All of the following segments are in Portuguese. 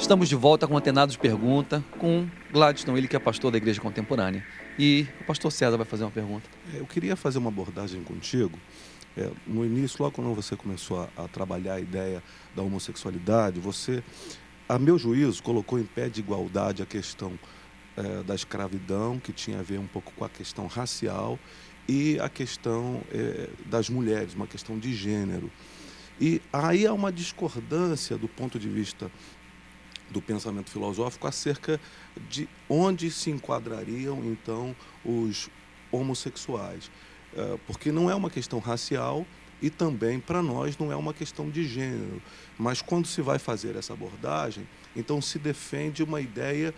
Estamos de volta com o Antenado de Pergunta, com Gladstone, ele que é pastor da Igreja Contemporânea. E o pastor César vai fazer uma pergunta. Eu queria fazer uma abordagem contigo. No início, logo quando você começou a trabalhar a ideia da homossexualidade, você, a meu juízo, colocou em pé de igualdade a questão da escravidão, que tinha a ver um pouco com a questão racial, e a questão das mulheres, uma questão de gênero. E aí há uma discordância do ponto de vista do pensamento filosófico acerca de onde se enquadrariam, então, os homossexuais. Porque não é uma questão racial e também, para nós, não é uma questão de gênero. Mas quando se vai fazer essa abordagem, então se defende uma ideia,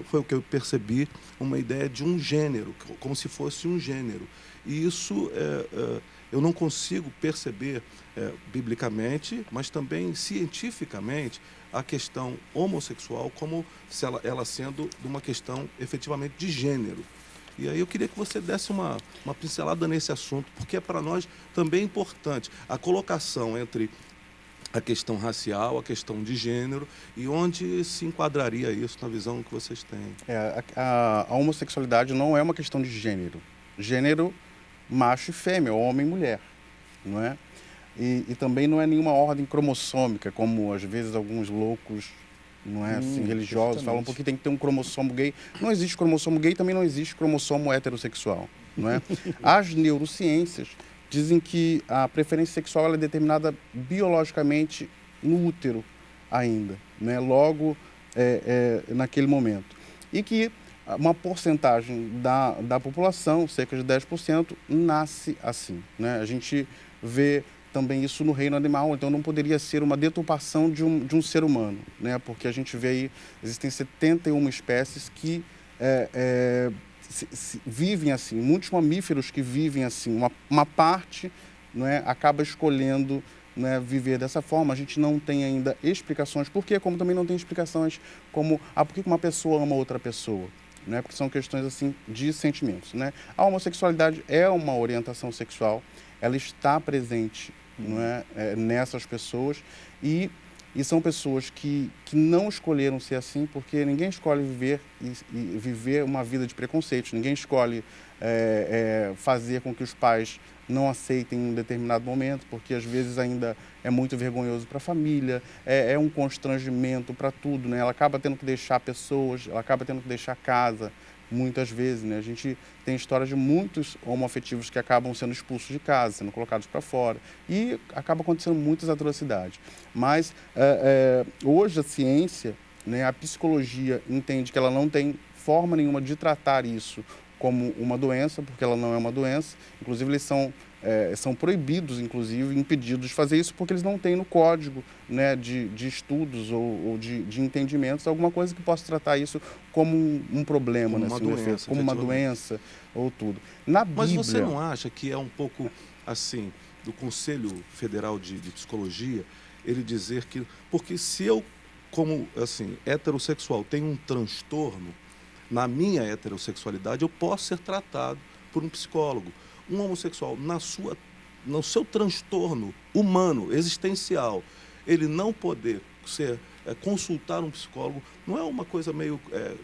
foi o que eu percebi, uma ideia de um gênero, como se fosse um gênero. E isso eu não consigo perceber biblicamente, mas também cientificamente, a questão homossexual como se ela sendo uma questão efetivamente de gênero. E aí eu queria que você desse uma pincelada nesse assunto, porque é para nós também importante a colocação entre a questão racial, a questão de gênero, e onde se enquadraria isso na visão que vocês têm. A homossexualidade não é uma questão de gênero. Gênero, macho e fêmea, homem e mulher, não é? E também não é nenhuma ordem cromossômica, como às vezes alguns loucos, não é, assim, religiosos falam, porque tem que ter um cromossomo gay. Não existe cromossomo gay, também não existe cromossomo heterossexual, não é? As neurociências dizem que a preferência sexual ela é determinada biologicamente no útero ainda, né? Logo naquele momento. E que uma porcentagem da população, cerca de 10%, nasce assim, né? A gente vê também isso no reino animal, então não poderia ser uma deturpação de um ser humano, né? Porque a gente vê aí, existem 71 espécies que vivem assim, muitos mamíferos que vivem assim, uma parte, né, acaba escolhendo, né, viver dessa forma. A gente não tem ainda explicações, porque como também não tem explicações como por que uma pessoa ama outra pessoa, né? Porque são questões assim de sentimentos, né? A homossexualidade é uma orientação sexual, ela está presente, não é, nessas pessoas e são pessoas que não escolheram ser assim, porque ninguém escolhe viver e viver uma vida de preconceitos, ninguém escolhe fazer com que os pais não aceitem em um determinado momento, porque às vezes ainda é muito vergonhoso para a família, é um constrangimento para tudo, né? Ela acaba tendo que deixar pessoas, ela acaba tendo que deixar casa, muitas vezes, né? A gente tem histórias de muitos homoafetivos que acabam sendo expulsos de casa, sendo colocados para fora, e acaba acontecendo muitas atrocidades. Mas hoje a ciência, né, a psicologia entende que ela não tem forma nenhuma de tratar isso como uma doença, porque ela não é uma doença. Inclusive eles são proibidos, inclusive, impedidos de fazer isso, porque eles não têm no código, né, de estudos ou de entendimentos alguma coisa que possa tratar isso como um problema, Como né, uma assim, doença, como uma doença ou tudo. Na Bíblia, Mas você não acha que é um pouco assim, do Conselho Federal de Psicologia, ele dizer que... Porque se eu, como assim, heterossexual, tenho um transtorno, na minha heterossexualidade, eu posso ser tratado por um psicólogo. Um homossexual, no seu transtorno humano, existencial, ele não poder consultar um psicólogo, não é uma coisa meio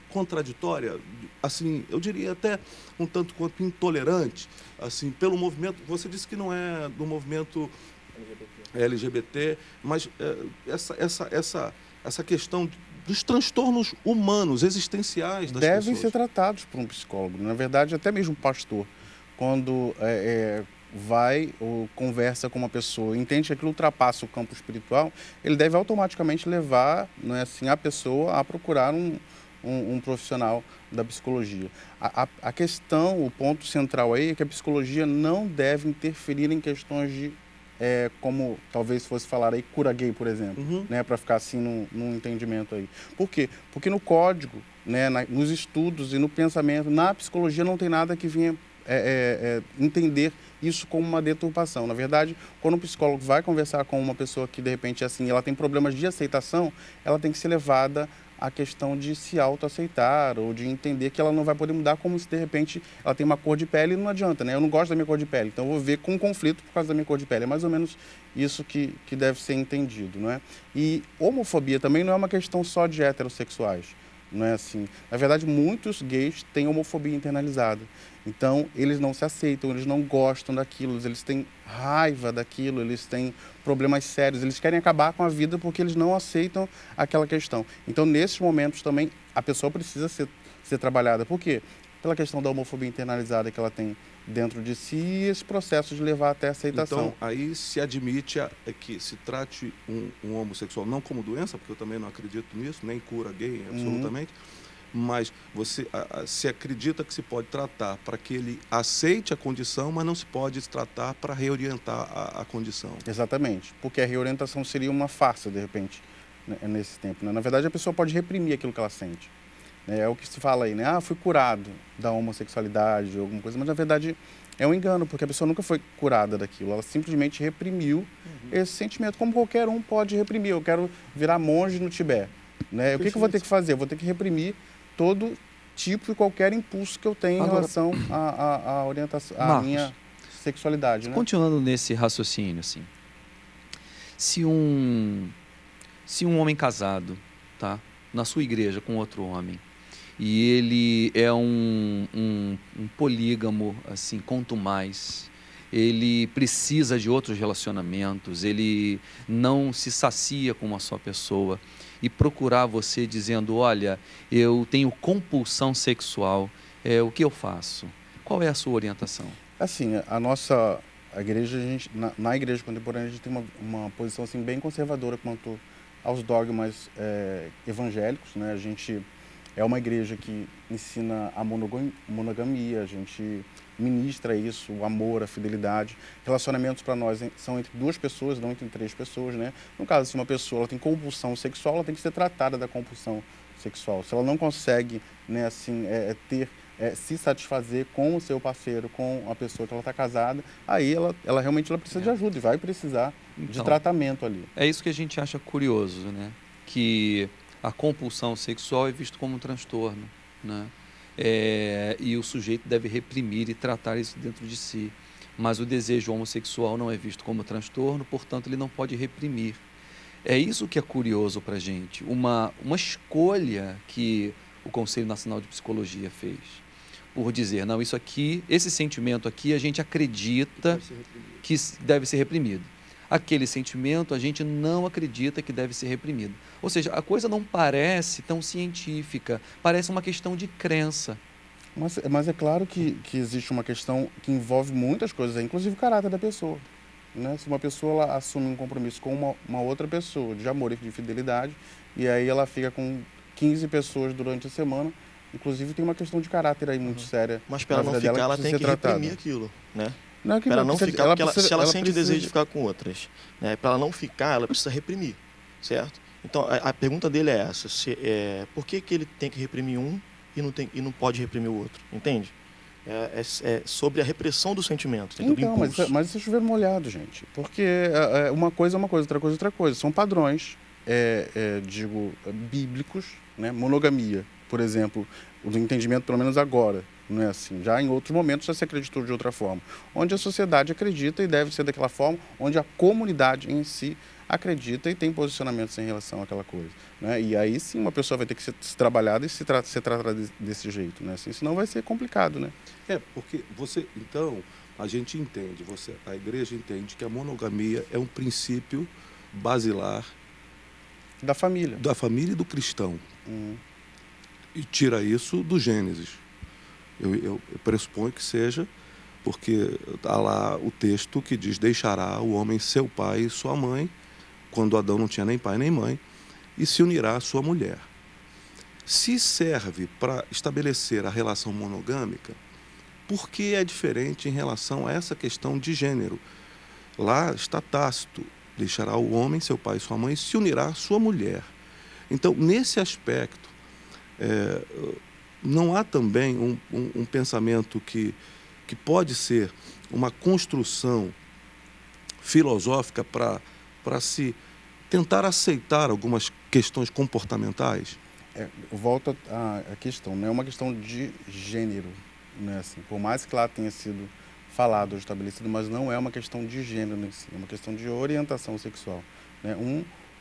contraditória? Assim, eu diria até um tanto quanto intolerante, assim, pelo movimento. Você disse que não é do movimento LGBT, mas essa questão dos transtornos humanos, existenciais das pessoas. devem ser tratados por um psicólogo. Na verdade, até mesmo o pastor, quando vai ou conversa com uma pessoa, entende que aquilo ultrapassa o campo espiritual, ele deve automaticamente levar, não é assim, a pessoa a procurar um profissional da psicologia. A questão, o ponto central aí é que a psicologia não deve interferir em questões de como talvez fosse falar aí, cura gay, por exemplo, né, para ficar assim num entendimento aí. Por quê? Porque no código, né, nos estudos e no pensamento, na psicologia não tem nada que venha entender isso como uma deturpação. Na verdade, quando um psicólogo vai conversar com uma pessoa que de repente assim, ela tem problemas de aceitação, ela tem que ser levada a questão de se autoaceitar ou de entender que ela não vai poder mudar, como se de repente ela tem uma cor de pele e não adianta, né? Eu não gosto da minha cor de pele, então eu vou ver com conflito por causa da minha cor de pele. É mais ou menos isso que deve ser entendido, não é? E homofobia também não é uma questão só de heterossexuais, não é assim. Na verdade, muitos gays têm homofobia internalizada. Então, eles não se aceitam, eles não gostam daquilo, eles têm raiva daquilo, eles têm problemas sérios, eles querem acabar com a vida porque eles não aceitam aquela questão. Então, nesses momentos também, a pessoa precisa ser trabalhada. Por quê? Pela questão da homofobia internalizada que ela tem dentro de si e esse processo de levar até a aceitação. Então, aí se admite que se trate um homossexual não como doença, porque eu também não acredito nisso, nem cura gay, absolutamente, mas você se acredita que se pode tratar para que ele aceite a condição, mas não se pode tratar para reorientar a condição. Exatamente, porque a reorientação seria uma farsa, de repente, né, nesse tempo, né? Na verdade, a pessoa pode reprimir aquilo que ela sente. É o que se fala aí, né? Ah, fui curado da homossexualidade ou alguma coisa, mas na verdade é um engano, porque a pessoa nunca foi curada daquilo, ela simplesmente reprimiu esse sentimento, como qualquer um pode reprimir. Eu quero virar monge no Tibete, né? O que eu vou ter que fazer? Eu vou ter que reprimir todo tipo e qualquer impulso que eu tenho em relação à orientação, à minha sexualidade, né? Continuando nesse raciocínio, assim, se um homem casado, tá, na sua igreja com outro homem, e ele é um polígamo, assim, contumaz, ele precisa de outros relacionamentos, ele não se sacia com uma só pessoa, e procurar você dizendo, olha, eu tenho compulsão sexual, o que eu faço? Qual é a sua orientação? Assim, a igreja, na igreja contemporânea, a gente tem uma posição assim, bem conservadora quanto aos dogmas evangélicos, né? A gente é uma igreja que ensina a monogamia, a gente ministra isso, o amor, a fidelidade. Relacionamentos para nós são entre duas pessoas, não entre três pessoas, né? No caso, se uma pessoa ela tem compulsão sexual, ela tem que ser tratada da compulsão sexual. Se ela não consegue, né, assim, se satisfazer com o seu parceiro, com a pessoa que ela está casada, aí ela realmente precisa de ajuda e vai precisar de tratamento ali. É isso que a gente acha curioso, né? Que a compulsão sexual é visto como um transtorno, né? E o sujeito deve reprimir e tratar isso dentro de si. Mas o desejo homossexual não é visto como transtorno, portanto, ele não pode reprimir. É isso que é curioso para a gente. Uma escolha que o Conselho Nacional de Psicologia fez, por dizer, não, isso aqui, esse sentimento aqui, a gente acredita que deve ser reprimido. Aquele sentimento a gente não acredita que deve ser reprimido. Ou seja, a coisa não parece tão científica, parece uma questão de crença. Mas é claro que existe uma questão que envolve muitas coisas, inclusive o caráter da pessoa, né? Se uma pessoa ela assume um compromisso com uma outra pessoa de amor e de fidelidade, e aí ela fica com 15 pessoas durante a semana, inclusive tem uma questão de caráter aí muito séria. Mas para ela não ficar, ela tem que reprimir aquilo, né? Para ela não ficar, porque se ela sente o desejo de ficar com outras, né? Para ela não ficar, ela precisa reprimir, certo? Então, a pergunta dele é essa, por que ele tem que reprimir um e não pode reprimir o outro, entende? É sobre a repressão do sentimento, do impulso. Mas isso é chover molhado, gente, porque uma coisa é uma coisa, outra coisa é outra coisa, são padrões, bíblicos, né? Monogamia, por exemplo, o entendimento, pelo menos agora, não é assim. Já em outros momentos já se acreditou de outra forma. Onde a sociedade acredita e deve ser daquela forma, onde a comunidade em si acredita e tem posicionamentos em relação àquela coisa, né? E aí sim uma pessoa vai ter que ser trabalhada e ser tratada desse jeito, né? Assim, senão vai ser complicado, né? Porque então, a gente entende, a igreja entende que a monogamia é um princípio basilar da família e do cristão. E tira isso do Gênesis. Eu pressuponho que seja, porque está lá o texto que diz: deixará o homem seu pai e sua mãe, quando Adão não tinha nem pai nem mãe, e se unirá à sua mulher. Se serve para estabelecer a relação monogâmica, por que é diferente em relação a essa questão de gênero? Lá está tácito: deixará o homem, seu pai e sua mãe, e se unirá à sua mulher. Então, nesse aspecto, não há também um pensamento que pode ser uma construção filosófica para se tentar aceitar algumas questões comportamentais? Volta à questão, não é uma questão de gênero, né? Assim, por mais que lá tenha sido falado ou estabelecido, mas não é uma questão de gênero em si, é uma questão de orientação sexual, né?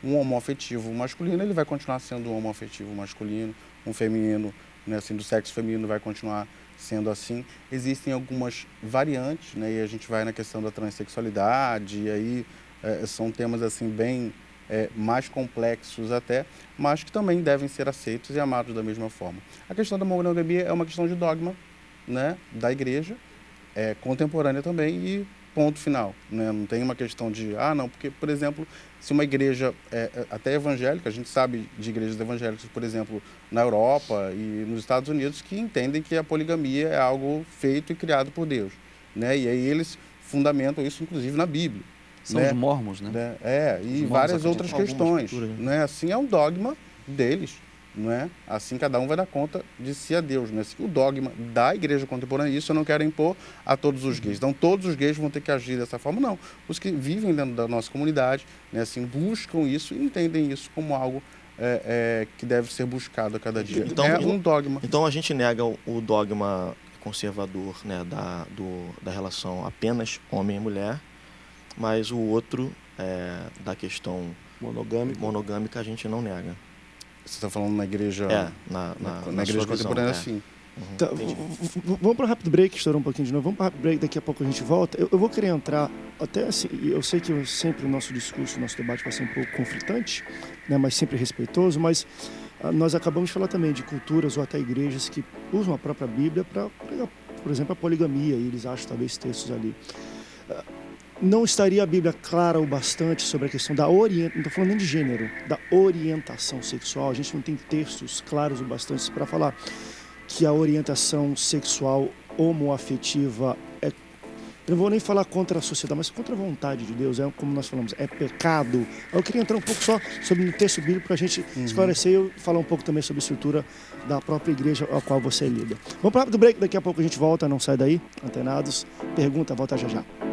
Um homoafetivo masculino, ele vai continuar sendo um homoafetivo masculino, um feminino, né, assim, do sexo feminino vai continuar sendo assim. Existem algumas variantes, né, e a gente vai na questão da transexualidade, e aí são temas assim bem mais complexos até, mas que também devem ser aceitos e amados da mesma forma. A questão da monogamia é uma questão de dogma, né, da igreja, contemporânea também, e ponto final, né? Não tem uma questão de, não, porque, por exemplo, se uma igreja até evangélica, a gente sabe de igrejas evangélicas, por exemplo, na Europa e nos Estados Unidos, que entendem que a poligamia é algo feito e criado por Deus, né? E aí eles fundamentam isso, inclusive, na Bíblia. São, né, os mormons, né? E várias outras questões, né? Assim, é um dogma deles, não é? Assim cada um vai dar conta de si a Deus, né? O dogma da igreja contemporânea, isso eu não quero impor a todos os gays. Então todos os gays vão ter que agir dessa forma, não. Os que vivem dentro da nossa comunidade, né, assim, buscam isso e entendem isso como algo que deve ser buscado a cada dia. Então, um dogma. Então a gente nega o dogma conservador, né, da relação apenas homem e mulher, mas o outro, da questão monogâmica, a gente não nega. Você está falando na igreja... na igreja contemporânea, sim. Uhum. Tá, vamos para um rápido break, estourar um pouquinho de novo. Vamos para um rápido break, daqui a pouco a gente volta. Eu vou querer entrar, até assim, eu sei que sempre o nosso discurso, o nosso debate vai ser um pouco conflitante, né, mas sempre respeitoso, mas nós acabamos de falar também de culturas ou até igrejas que usam a própria Bíblia para pregar, por exemplo, a poligamia, e eles acham talvez textos ali. Não estaria a Bíblia clara o bastante sobre a questão da orientação, não estou falando nem de gênero, da orientação sexual? A gente não tem textos claros o bastante para falar que a orientação sexual homoafetiva eu não vou nem falar contra a sociedade, mas contra a vontade de Deus, como nós falamos, é pecado. Eu queria entrar um pouco só sobre o texto bíblico para a gente esclarecer e falar um pouco também sobre a estrutura da própria igreja a qual você lida. Vamos para o break, daqui a pouco a gente volta, não sai daí, antenados. Pergunta, volta já já.